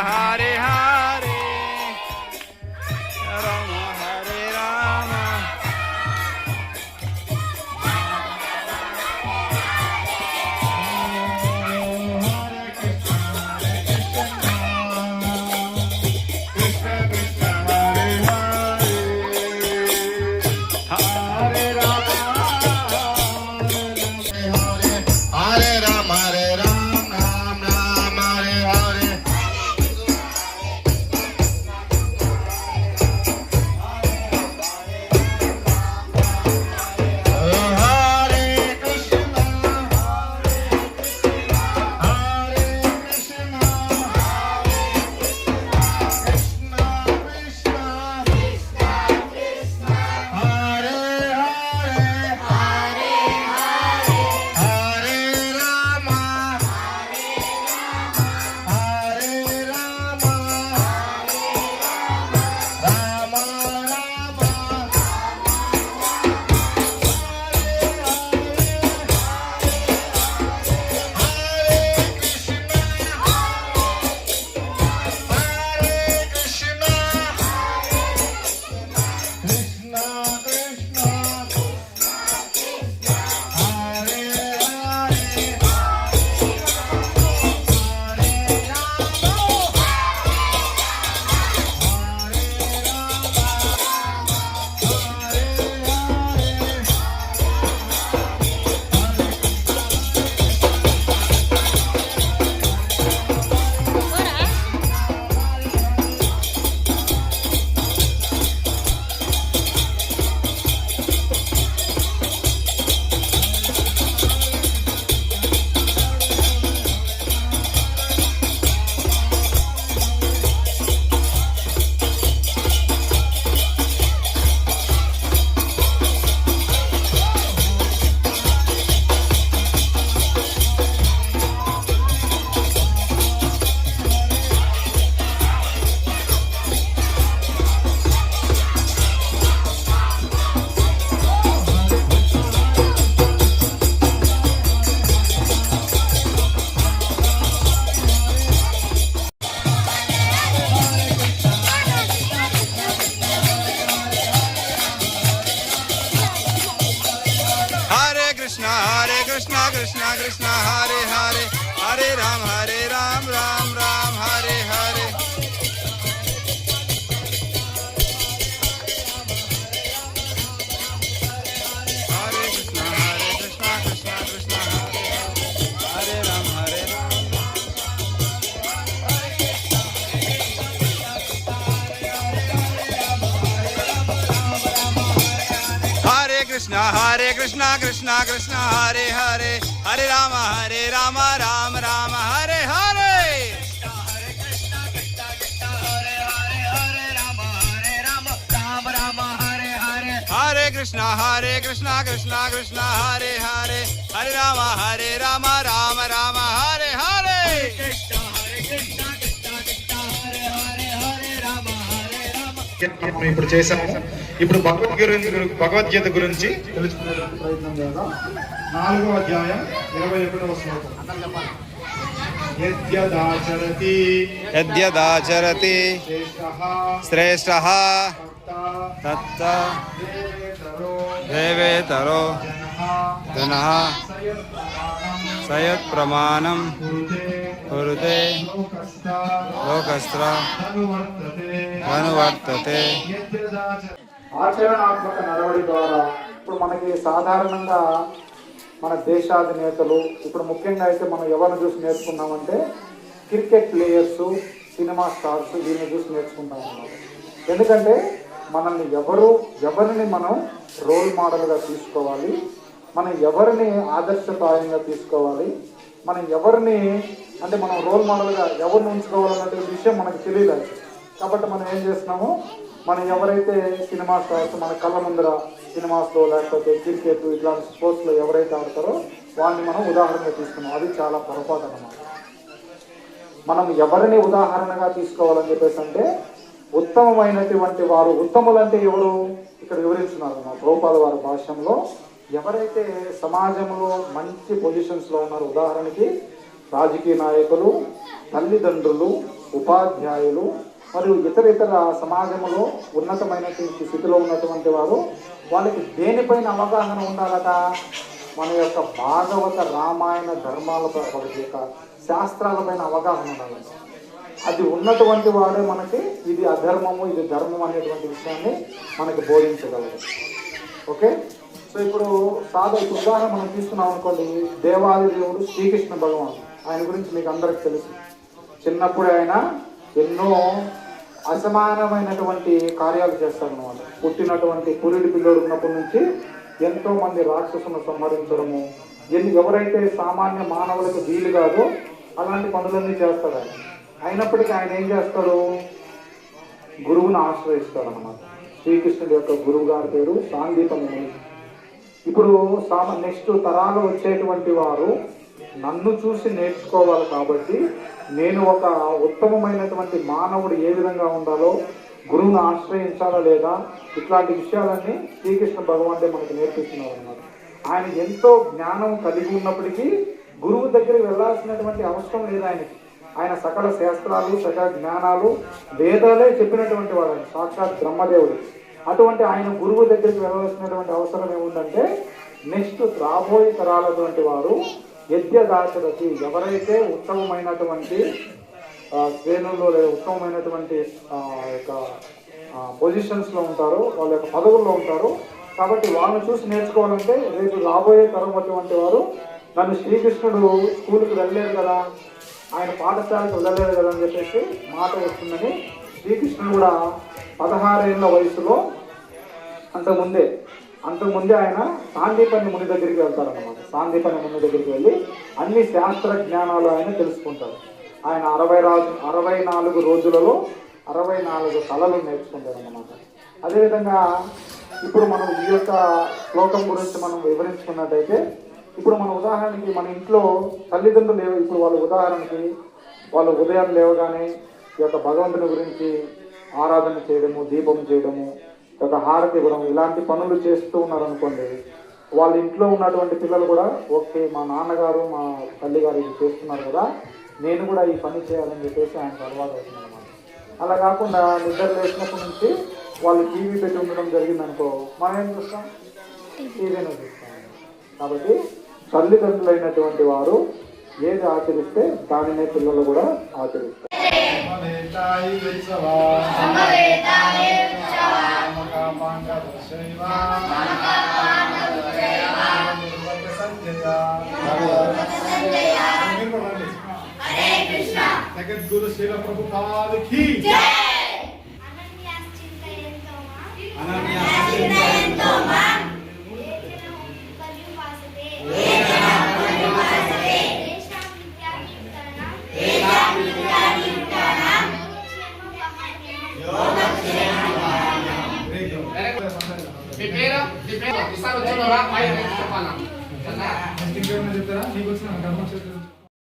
Hare Hare, Rama Hare Rama. Krishna Krishna Krishna Hare Hare Hare Ram Ram Ram Hare Hare. Hare Krishna Krishna Krishna Hare Hare Ram Hare Krishna Krishna Krishna Hare Hare Hare Rama Rama Rama Hare Hare. Hare Krishna Krishna Krishna Hare Hare Hare Rama Rama Hare Hare. Hare Krishna Krishna Krishna Hare Hare Hare Rama Rama Hare Hare. మనం ఇప్పుడు చేసాము. ఇప్పుడు భగవద్గీత గురించి తెలుసుకునేందుకు ప్రయత్నం చేద్దాం. 4వ అధ్యాయం 21వ శ్లోకం. యద్యదాచరతి శ్రేష్టః తత్త దేవేతరో జనః సయత్ ప్రమాణం కురుతే లోకస్త్ర అనువర్తతే. ఆచరణాత్మక నడవడి ద్వారా ఇప్పుడు మనకి సాధారణంగా మన దేశాధినేతలు, ఇప్పుడు ముఖ్యంగా అయితే మనం ఎవరిని చూసి నేర్చుకున్నామంటే క్రికెట్ ప్లేయర్స్, సినిమా స్టార్స్, దీన్ని చూసి నేర్చుకుంటాం అన్నమాట. ఎందుకంటే మనల్ని ఎవరిని మనం రోల్ మోడల్గా తీసుకోవాలి, మనం ఎవరిని ఆదర్శప్రాయంగా తీసుకోవాలి, మనం ఎవరిని అంటే మనం రోల్ మోడల్గా ఎవరిని ఉంచుకోవాలన్నటువంటి విషయం మనకు తెలియదు. కాబట్టి మనం ఏం చేస్తున్నాము, మనం ఎవరైతే సినిమా స్టార్స్ మన కళ్ళ ముందర సినిమాస్లో లేకపోతే క్రికెట్ ఇట్లాంటి స్పోర్ట్స్లో ఎవరైతే ఆడతారో వాళ్ళని మనం ఉదాహరణగా తీసుకున్నాం. అది చాలా పొరపాటు అన్నమాట. మనం ఎవరిని ఉదాహరణగా తీసుకోవాలని చెప్పేసి అంటే ఉత్తమమైనటువంటి వారు, ఉత్తములంటే ఎవరు ఇక్కడ వివరిస్తున్నారు మా ప్రభుపాద వారి భాష్యంలో. ఎవరైతే సమాజంలో మంచి పొజిషన్స్లో ఉన్నారో, ఉదాహరణకి రాజకీయ నాయకులు, తల్లిదండ్రులు, ఉపాధ్యాయులు మరియు ఇతర సమాజంలో ఉన్నతమైనటువంటి స్థితిలో ఉన్నటువంటి వారు వాళ్ళకి దేనిపైన అవగాహన ఉండాలట? మన యొక్క భాగవత రామాయణ ధర్మాల వాళ్ళకి యొక్క శాస్త్రాలపైన అవగాహన ఉండాలట. అది ఉన్నటువంటి వాడే మనకి ఇది అధర్మము ఇది ధర్మం అనేటువంటి విషయాన్ని మనకి బోధించగలరు. ఓకే, సో ఇప్పుడు ఇప్పుడు ఉదాహరణ మనం తీసుకున్నాం అనుకోండి, దేవాది దేవుడు శ్రీకృష్ణ భగవాన్, ఆయన గురించి మీకు అందరికి తెలుసు. చిన్నప్పుడే ఆయన ఎన్నో అసమానమైనటువంటి కార్యాలు చేస్తారన్నమాట. పుట్టినటువంటి పురిడి పిల్లడు ఉన్నప్పటి నుంచి ఎంతో మంది రాక్షసులను సంహరించడము, ఎవరైతే సామాన్య మానవులకు వీలు కాదో అలాంటి పనులన్నీ చేస్తాడు ఆయన. అయినప్పటికీ ఆయన ఏం చేస్తాడు? గురువును ఆశ్రయిస్తాడు అన్నమాట. శ్రీకృష్ణుడి యొక్క గురువు గారి పేరు సాందీపని ముని. ఇప్పుడు నెక్స్ట్ తరాలు వచ్చేటువంటి వారు నన్ను చూసి నేర్చుకోవాలి కాబట్టి నేను ఒక ఉత్తమమైనటువంటి మానవుడు ఏ విధంగా ఉండాలో, గురువును ఆశ్రయించాలా లేదా, ఇట్లాంటి విషయాలన్నీ శ్రీకృష్ణ భగవానుడే మనకు నేర్పిస్తున్నారు అన్నమాట. ఆయన ఎంతో జ్ఞానం కలిగి ఉన్నప్పటికీ గురువు దగ్గరికి వెళ్ళాల్సినటువంటి అవసరం లేదు ఆయనకి. ఆయన సకల శాస్త్రాలు సకల జ్ఞానాలు వేదాలే చెప్పినటువంటి వాడు ఆయన, సాక్షాత్ బ్రహ్మదేవుడు. అటువంటి ఆయన గురువు దగ్గరికి వెళ్ళవలసినటువంటి అవసరం ఏముందంటే, నెక్స్ట్ రాబోయే తరాలటువంటి వారు యజ్ఞదాచరతి, ఎవరైతే ఉత్తమమైనటువంటి శ్రేణుల్లో లేదా ఉత్తమమైనటువంటి యొక్క పొజిషన్స్లో ఉంటారో, వాళ్ళ యొక్క పదవుల్లో ఉంటారో, కాబట్టి వాళ్ళని చూసి నేర్చుకోవాలంటే రేపు రాబోయే తరం వంటి వారు నన్ను శ్రీకృష్ణుడు స్కూల్కి వెళ్ళలేరు కదా, ఆయన పాఠశాలకు వెళ్ళలేరు కదా అని చెప్పేసి మాట వస్తుందని శ్రీకృష్ణుడు కూడా 16 ఏళ్ళ వయసులో అంతకుముందే ఆయన సాందీపని ముని దగ్గరికి వెళ్తారన్నమాట. సాందీపని ముని దగ్గరికి వెళ్ళి అన్ని శాస్త్ర జ్ఞానాలు ఆయన తెలుసుకుంటారు. ఆయన 64 రోజులలో 64 కళలు నేర్చుకుంటారు అన్నమాట. అదేవిధంగా ఇప్పుడు మనం ఈ యొక్క శ్లోకం గురించి మనం వివరించుకున్నట్టయితే, ఇప్పుడు మన ఉదాహరణకి మన ఇంట్లో తల్లిదండ్రులు ఇప్పుడు వాళ్ళు ఉదయం లేవగానే ఈ యొక్క భగవంతుని గురించి ఆరాధన చేయడము, దీపం చేయడము, ఒక హారతి ఇవ్వడం, ఇలాంటి పనులు చేస్తూ ఉన్నారనుకోండి, వాళ్ళ ఇంట్లో ఉన్నటువంటి పిల్లలు కూడా ఓకే మా నాన్నగారు మా తల్లిగారు ఇది చేస్తున్నారు కదా, నేను కూడా ఈ పని చేయాలని చెప్పేసి ఆయనకు అలవాటు అవుతుంది అన్నమాట. అలా కాకుండా నిద్ర లేచినప్పటి నుంచి వాళ్ళు టీవీ పెట్టి ఉండడం జరిగిందనుకో, మనం ఏం చూస్తాం? టీవీనే చూస్తాం. కాబట్టి తల్లిదండ్రులైనటువంటి వారు ఏది ఆచరిస్తే దానినే పిల్లలు కూడా ఆచరిస్తారు. జగద్గురు శ్రీల ప్రభుపాద కీ జై. చెప్తారా నీకు వచ్చిన